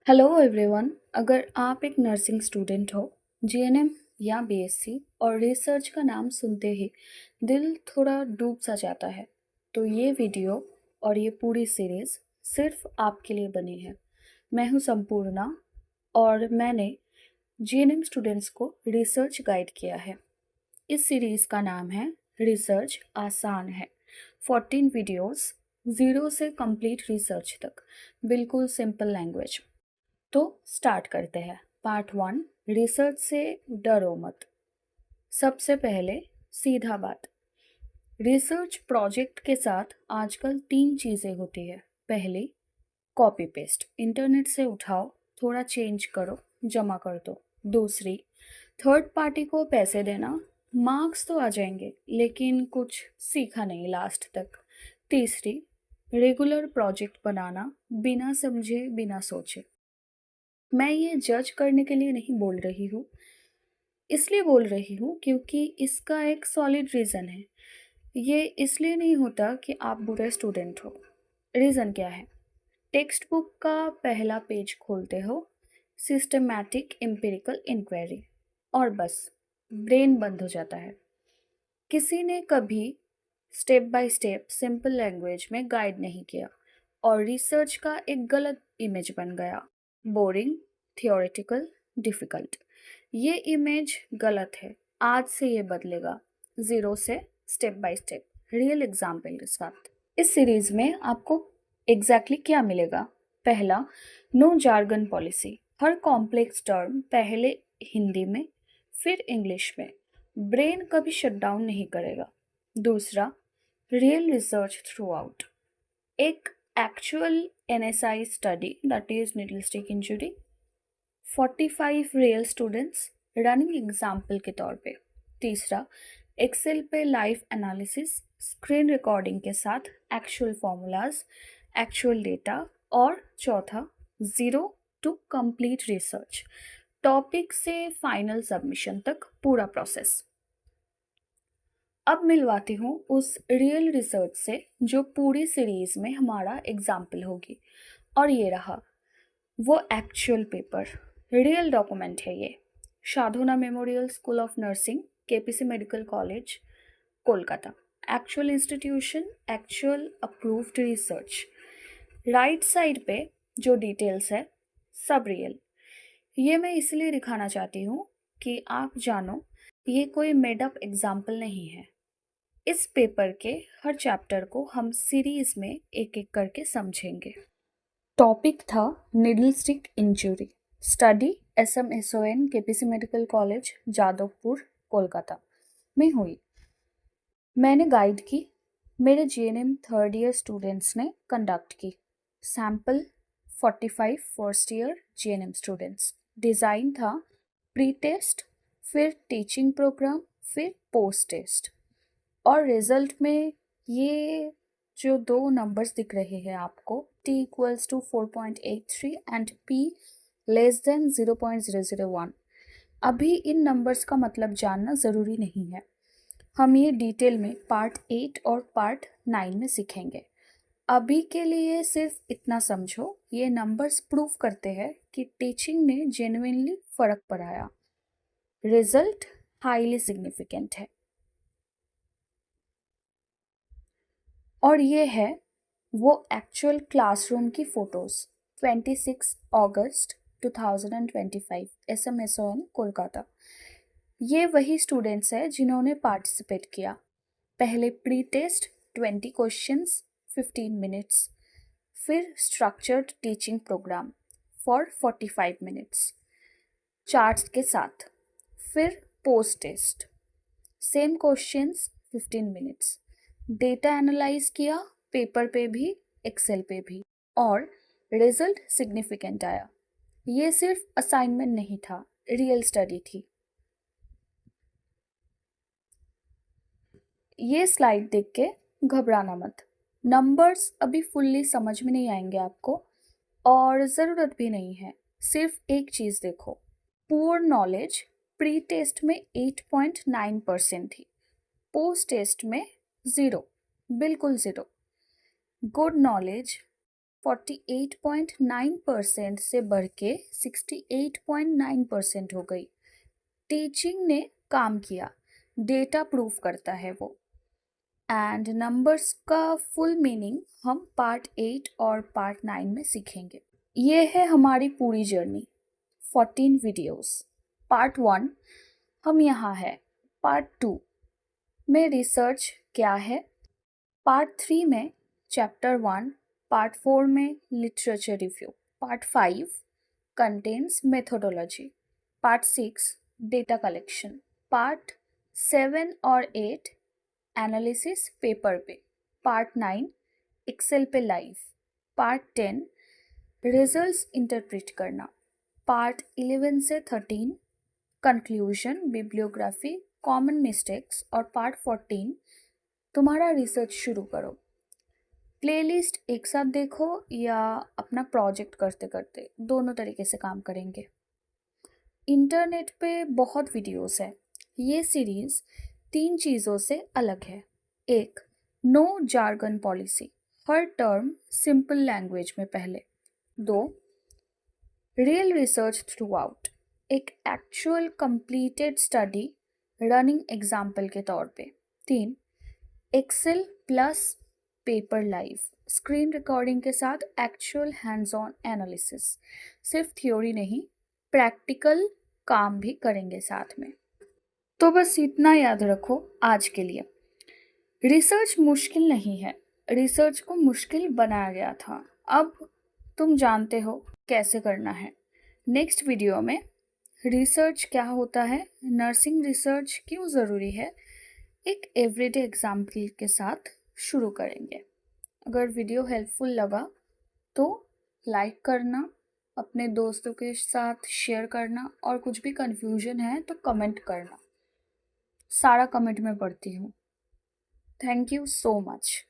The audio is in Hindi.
Hello everyone. अगर आप एक नर्सिंग स्टूडेंट हो, जीएनएम या बीएससी और रिसर्च का नाम सुनते ही दिल थोड़ा डूब सा जाता है, तो ये वीडियो और ये पूरी सीरीज सिर्फ आपके लिए बनी है। मैं हूँ संपूर्णा और मैंने जीएनएम स्टूडेंट्स को रिसर्च गाइड किया है। इस सीरीज का नाम है रिसर्च आसान है। 14 वीडियोस, जीरो से कंप्लीट रिसर्च तक, बिल्कुल सिंपल लैंग्वेज। तो स्टार्ट करते हैं। पार्ट 1, रिसर्च से डरो मत। सबसे पहले सीधा बात, रिसर्च प्रोजेक्ट के साथ आजकल 3 चीज़ें होती है। पहली, कॉपी पेस्ट, इंटरनेट से उठाओ, थोड़ा चेंज करो, जमा कर दो। दूसरी, थर्ड पार्टी को पैसे देना, मार्क्स तो आ जाएंगे लेकिन कुछ सीखा नहीं लास्ट तक। तीसरी, रेगुलर प्रोजेक्ट बनाना, बिना समझे बिना सोचे। मैं ये जज करने के लिए नहीं बोल रही हूँ, इसलिए बोल रही हूँ क्योंकि इसका एक सॉलिड रीज़न है। ये इसलिए नहीं होता कि आप बुरे स्टूडेंट हो। रीज़न क्या है? टेक्स्ट बुक का पहला पेज खोलते हो, सिस्टमैटिक एम्पिरिकल इंक्वायरी, और बस ब्रेन बंद हो जाता है। किसी ने कभी step by step simple language में गाइड नहीं किया और रिसर्च का एक गलत इमेज बन गया। Boring, theoretical, difficult. ये इमेज गलत है। आज से ये बदलेगा, ज़ीरो से step by step, real example के साथ। इस सीरीज में आपको एग्जैक्टली क्या मिलेगा? पहला, नो जार्गन पॉलिसी। हर कॉम्प्लेक्स टर्म पहले हिंदी में, फिर इंग्लिश में। ब्रेन कभी शटडाउन नहीं करेगा। दूसरा, रियल रिसर्च थ्रू आउट। एक actual NSI study, that is needle stick injury, 45 real students, running example के तौर पे। तीसरा, एक्सेल पे लाइव एनालिसिस, स्क्रीन रिकॉर्डिंग के साथ एक्चुअल फॉर्मूलाज, एक्चुअल डेटा। और चौथा, zero to complete research, topic से फाइनल सबमिशन तक पूरा प्रोसेस। अब मिलवाती हूँ उस रियल रिसर्च से जो पूरी सीरीज में हमारा एग्जाम्पल होगी। और ये रहा वो एक्चुअल पेपर, रियल डॉक्यूमेंट है ये। Sadhona memorial school of nursing, KPC medical college, Kolkata. Actual institution, actual approved research. Right side पे जो डिटेल्स है, सब रियल। ये मैं इसलिए दिखाना चाहती हूँ कि आप जानो, ये कोई मेड अप एग्जाम्पल नहीं है। इस पेपर के हर चैप्टर को हम सीरीज में एक एक करके समझेंगे। टॉपिक था needle stick injury, study SMSON KPC medical college, Jadavpur, Kolkata में हुई। मैंने गाइड की, मेरे जीएनएम थर्ड ईयर स्टूडेंट्स ने कंडक्ट की। Sample 45 first year GNM students. Design था प्री टेस्ट, फिर टीचिंग प्रोग्राम, फिर पोस्ट टेस्ट। और रिजल्ट में ये जो दो नंबर्स दिख रहे हैं आपको, T = 4.83 एंड P <0.001। अभी इन नंबर्स का मतलब जानना ज़रूरी नहीं है, हम ये डिटेल में पार्ट 8 और पार्ट 9 में सीखेंगे। अभी के लिए सिर्फ इतना समझो, ये नंबर्स प्रूव करते हैं कि टीचिंग ने जेन्युइनली फ़र्क पड़ाया। रिजल्ट हाईली सिग्निफिकेंट है। और ये है वो एक्चुअल क्लासरूम की फ़ोटोज़। 26 अगस्त 2025, SMSON कोलकाता। ये वही स्टूडेंट्स हैं जिन्होंने पार्टिसिपेट किया। पहले प्री टेस्ट 20 क्वेश्चंस, 15 मिनट्स, फिर structured teaching program for 45 minutes charts के साथ, फिर post test same questions, 15 minutes, data analyse किया, पेपर पे भी, एक्सेल पे भी, और रिजल्ट सिग्निफिकेंट आया। ये सिर्फ असाइनमेंट नहीं था, रियल स्टडी थी। ये स्लाइड देख के घबराना मत, नंबर्स अभी फुल्ली समझ में नहीं आएंगे आपको, और ज़रूरत भी नहीं है। सिर्फ एक चीज़ देखो, पुअर नॉलेज प्री टेस्ट में 8.9% थी, पोस्ट टेस्ट में 0, बिल्कुल 0। गुड नॉलेज 48.9% से बढ़ के 68.9% हो गई। टीचिंग ने काम किया, डेटा प्रूफ करता है वो। एंड नंबर्स का फुल मीनिंग हम पार्ट 8 और पार्ट 9 में सीखेंगे। ये है हमारी पूरी जर्नी, 14 वीडियोस। पार्ट 1 हम यहाँ है, पार्ट 2 में रिसर्च क्या है, पार्ट 3 में चैप्टर 1, पार्ट 4 में literature review, part 5 contents methodology, part 6 data collection, part 7 और 8 एनालिसिस पेपर पे, पार्ट 9 एक्सेल पे लाइव, पार्ट 10 रिजल्ट्स इंटरप्रेट करना, पार्ट 11 से 13 कंक्लूजन, बिब्लियोग्राफी, कॉमन मिस्टेक्स और पार्ट 14 तुम्हारा रिसर्च शुरू करो। प्लेलिस्ट एक साथ देखो या अपना प्रोजेक्ट करते करते, दोनों तरीके से काम करेंगे। इंटरनेट पे बहुत वीडियोस है। ये सीरीज 3 चीज़ों से अलग है। 1, नो जार्गन पॉलिसी, हर टर्म सिंपल लैंग्वेज में पहले। 2, रियल रिसर्च थ्रू आउट, एक actual completed study running example के तौर पे। 3, excel plus paper live, screen recording के साथ एक्चुअल हैंड्स ऑन एनालिसिस, सिर्फ थ्योरी नहीं, प्रैक्टिकल काम भी करेंगे साथ में। तो बस इतना याद रखो आज के लिए, रिसर्च मुश्किल नहीं है, रिसर्च को मुश्किल बनाया गया था। अब तुम जानते हो कैसे करना है। नेक्स्ट वीडियो में रिसर्च क्या होता है, नर्सिंग रिसर्च क्यों ज़रूरी है, एक एवरीडे एग्जाम्पल के साथ शुरू करेंगे। अगर वीडियो हेल्पफुल लगा तो लाइक करना, अपने दोस्तों के साथ शेयर करना, और कुछ भी कन्फ्यूजन है तो कमेंट करना। सारा कमेंट मैं पढ़ती हूँ। Thank you so much.